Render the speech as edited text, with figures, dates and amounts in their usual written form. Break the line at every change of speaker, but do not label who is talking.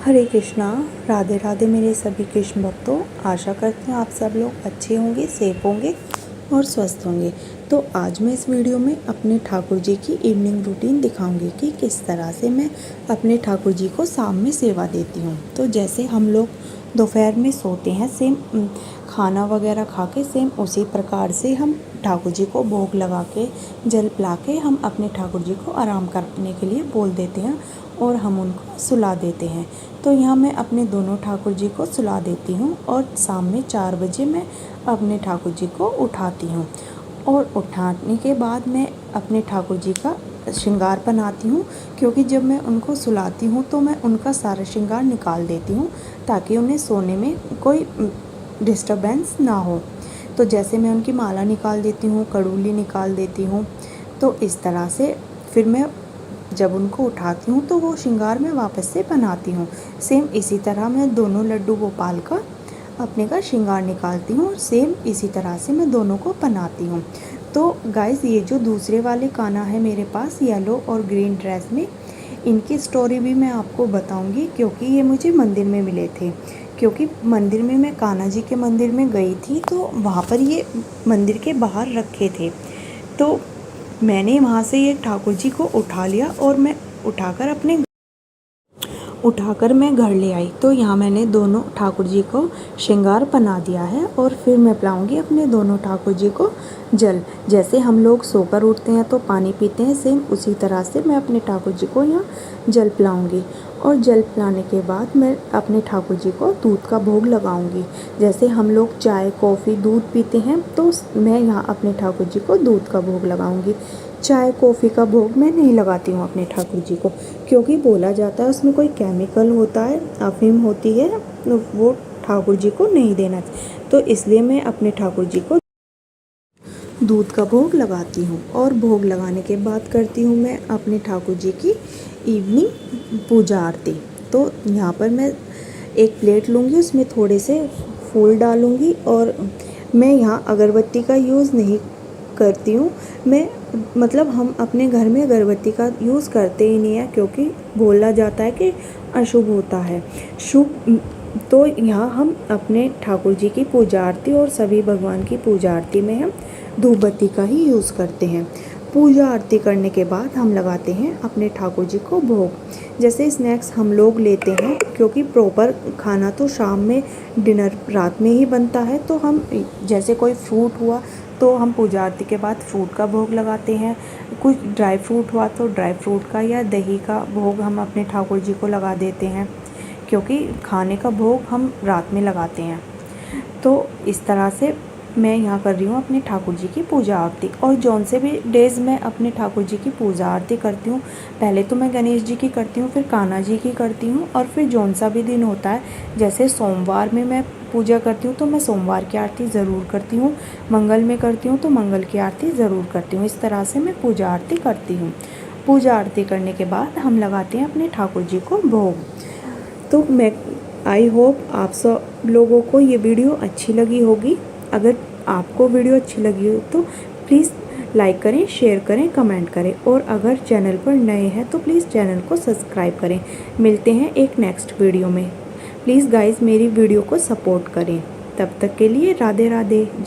हरे कृष्णा। राधे राधे मेरे सभी कृष्ण भक्तों। आशा करती हूँ आप सब लोग अच्छे होंगे, सेफ होंगे और स्वस्थ होंगे। तो आज मैं इस वीडियो में अपने ठाकुर जी की इवनिंग रूटीन दिखाऊंगी कि किस तरह से मैं अपने ठाकुर जी को शाम में सेवा देती हूँ। तो जैसे हम लोग दोपहर में सोते हैं, सेम खाना वगैरह खा के सेम उसी प्रकार से हम ठाकुर जी को भोग लगा के जल पिला के हम अपने ठाकुर जी को आराम करने के लिए बोल देते हैं और हम उनको सुला देते हैं। तो यहाँ मैं अपने दोनों ठाकुर जी को सुला देती हूँ और शाम में 4 बजे मैं अपने ठाकुर जी को उठाती हूँ और उठाने के बाद मैं अपने ठाकुर जी का श्रृंगार बनाती हूँ, क्योंकि जब मैं उनको सुलाती हूँ तो मैं उनका सारा श्रृंगार निकाल देती हूँ ताकि उन्हें सोने में कोई डिस्टर्बेंस ना हो। तो जैसे मैं उनकी माला निकाल देती हूँ, कड़ूली निकाल देती हूँ, तो इस तरह से फिर मैं जब उनको उठाती हूँ तो वो श्रृंगार मैं वापस से बनाती हूँ। सेम इसी तरह मैं दोनों लड्डू गोपाल का अपने का श्रृंगार निकालती हूँ और सेम इसी तरह से मैं दोनों को बनाती हूँ। तो गाइस, ये जो दूसरे वाले कान्हा है मेरे पास येलो और ग्रीन ड्रेस में, इनकी स्टोरी भी मैं आपको बताऊंगी, क्योंकि ये मुझे मंदिर में मिले थे। क्योंकि मंदिर में मैं कान्हा जी के मंदिर में गई थी तो वहाँ पर ये मंदिर के बाहर रखे थे। तो मैंने वहाँ से ये ठाकुर जी को उठा लिया और मैं उठाकर मैं घर ले आई। तो यहाँ मैंने दोनों ठाकुर जी को श्रृंगार बना दिया है और फिर मैं पिलाऊंगी अपने दोनों ठाकुर जी को जल। जैसे हम लोग सोकर उठते हैं तो पानी पीते हैं, सेम उसी तरह से मैं अपने ठाकुर जी को यहाँ जल पिलाऊंगी। और जल पिलाने के बाद मैं अपने ठाकुर जी को दूध का भोग लगाऊंगी। जैसे हम लोग चाय, कॉफ़ी, दूध पीते हैं तो मैं यहाँ अपने ठाकुर जी को दूध का भोग लगाऊंगी। चाय कॉफ़ी का भोग मैं नहीं लगाती हूँ अपने ठाकुर जी को, क्योंकि बोला जाता है उसमें कोई केमिकल होता है, अफीम होती है, वो ठाकुर जी को नहीं देना चाहिए। तो इसलिए मैं अपने ठाकुर जी को दूध का भोग लगाती हूँ। और भोग लगाने के बाद करती हूँ मैं अपने ठाकुर जी की इवनिंग पूजा आरती। तो यहाँ पर मैं एक प्लेट लूँगी, उसमें थोड़े से फूल डालूँगी और मैं यहाँ अगरबत्ती का यूज़ नहीं करती हूँ। मैं मतलब हम अपने घर में अगरबत्ती का यूज़ करते ही नहीं है, क्योंकि बोला जाता है कि अशुभ होता है। शुभ तो यहाँ हम अपने ठाकुर जी की पूजा आरती और सभी भगवान की पूजा आरती में हम धूप बत्ती का ही यूज़ करते हैं। पूजा आरती करने के बाद हम लगाते हैं अपने ठाकुर जी को भोग। जैसे स्नैक्स हम लोग लेते हैं, क्योंकि प्रॉपर खाना तो शाम में, डिनर रात में ही बनता है। तो हम जैसे कोई फ्रूट हुआ तो हम पूजा आरती के बाद फ्रूट का भोग लगाते हैं। कुछ ड्राई फ्रूट हुआ तो ड्राई फ्रूट का या दही का भोग हम अपने ठाकुर जी को लगा देते हैं, क्योंकि खाने का भोग हम रात में लगाते हैं। तो इस तरह से मैं यहाँ कर रही हूँ अपने ठाकुर जी की पूजा आरती। और जौन से भी डेज़ मैं अपने ठाकुर जी की पूजा आरती करती हूँ, पहले तो मैं गणेश जी की करती हूँ, फिर कान्हा जी की करती हूँ, और फिर जौन सा भी दिन होता है, जैसे सोमवार में मैं पूजा करती हूँ तो मैं सोमवार की आरती ज़रूर करती हूँ, मंगल में करती हूँ तो मंगल की आरती ज़रूर करती हूँ। इस तरह से मैं पूजा आरती करती हूँ। पूजा आरती करने के बाद हम लगाते हैं अपने ठाकुर जी को भोग। तो मैं आई होप आप सब लोगों को ये वीडियो अच्छी लगी होगी। अगर आपको वीडियो अच्छी लगी हो तो प्लीज़ लाइक करें, शेयर करें, कमेंट करें, और अगर चैनल पर नए हैं तो प्लीज़ चैनल को सब्सक्राइब करें। मिलते हैं एक नेक्स्ट वीडियो में। प्लीज़ गाइस मेरी वीडियो को सपोर्ट करें। तब तक के लिए राधे राधे।